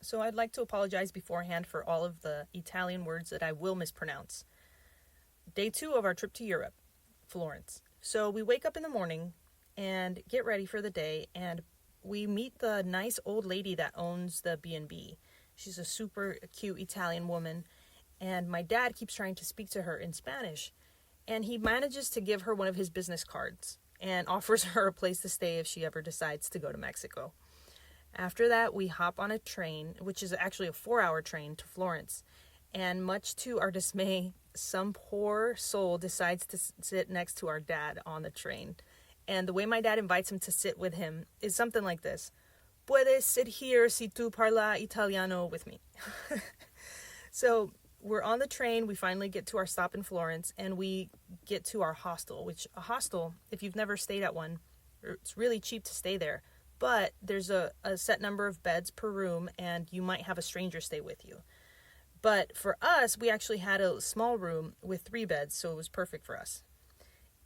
So I'd like to apologize beforehand for all of the Italian words that I will mispronounce. Day 2 of our trip to Europe, Florence. So we wake up in the morning and get ready for the day, and we meet the nice old lady that owns the B&B. She's a super cute Italian woman, and my dad keeps trying to speak to her in Spanish, and he manages to give her one of his business cards and offers her a place to stay if she ever decides to go to Mexico. After that, we hop on a train, which is actually a 4-hour train, to Florence. And much to our dismay, some poor soul decides to sit next to our dad on the train. And the way my dad invites him to sit with him is something like this. Puedes sit here si tú parla italiano with me. So we're on the train. We finally get to our stop in Florence, and we get to our hostel, which a hostel, if you've never stayed at one, it's really cheap to stay there. But there's a set number of beds per room, and you might have a stranger stay with you. But for us, we actually had a small room with 3 beds, so it was perfect for us.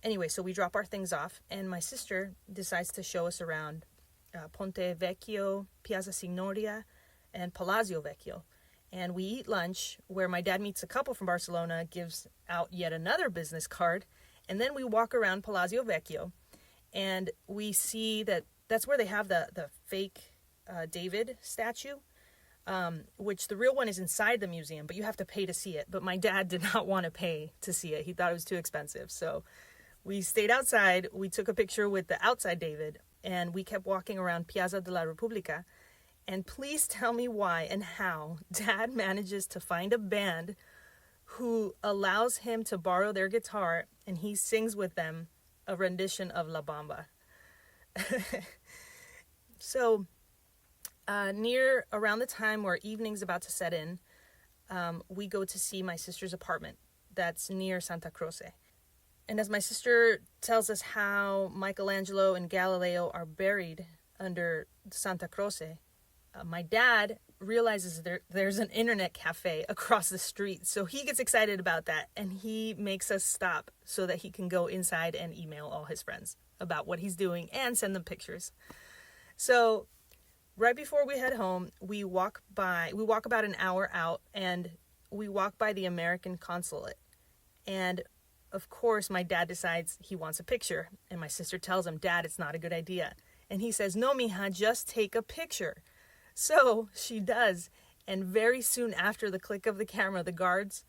Anyway, so we drop our things off, and my sister decides to show us around Ponte Vecchio, Piazza Signoria, and Palazzo Vecchio. And we eat lunch, where my dad meets a couple from Barcelona, gives out yet another business card, and then we walk around Palazzo Vecchio, and we see that that's where they have the fake David statue. Which the real one is inside the museum, but you have to pay to see it. But my dad did not want to pay to see it. He thought it was too expensive. So we stayed outside. We took a picture with the outside David, and we kept walking around Piazza della Repubblica. And please tell me why and how Dad manages to find a band who allows him to borrow their guitar, and he sings with them a rendition of La Bamba. So near around the time where evening's about to set in, we go to see my sister's apartment that's near Santa Croce. And as my sister tells us how Michelangelo and Galileo are buried under Santa Croce, my dad realizes there's an internet cafe across the street. So he gets excited about that, and he makes us stop so that he can go inside and email all his friends about what he's doing and send them pictures. So right before we head home, we walk about an hour out, and we walk by the American consulate. And of course, my dad decides he wants a picture. And my sister tells him, Dad, it's not a good idea. And he says, no, mija, just take a picture. So she does. And very soon after the click of the camera, the guards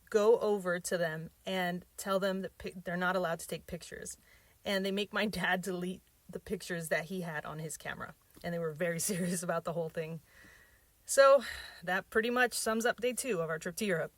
go over to them and tell them that they're not allowed to take pictures. And they make my dad delete the pictures that he had on his camera. And they were very serious about the whole thing. So that pretty much sums up day 2 of our trip to Europe.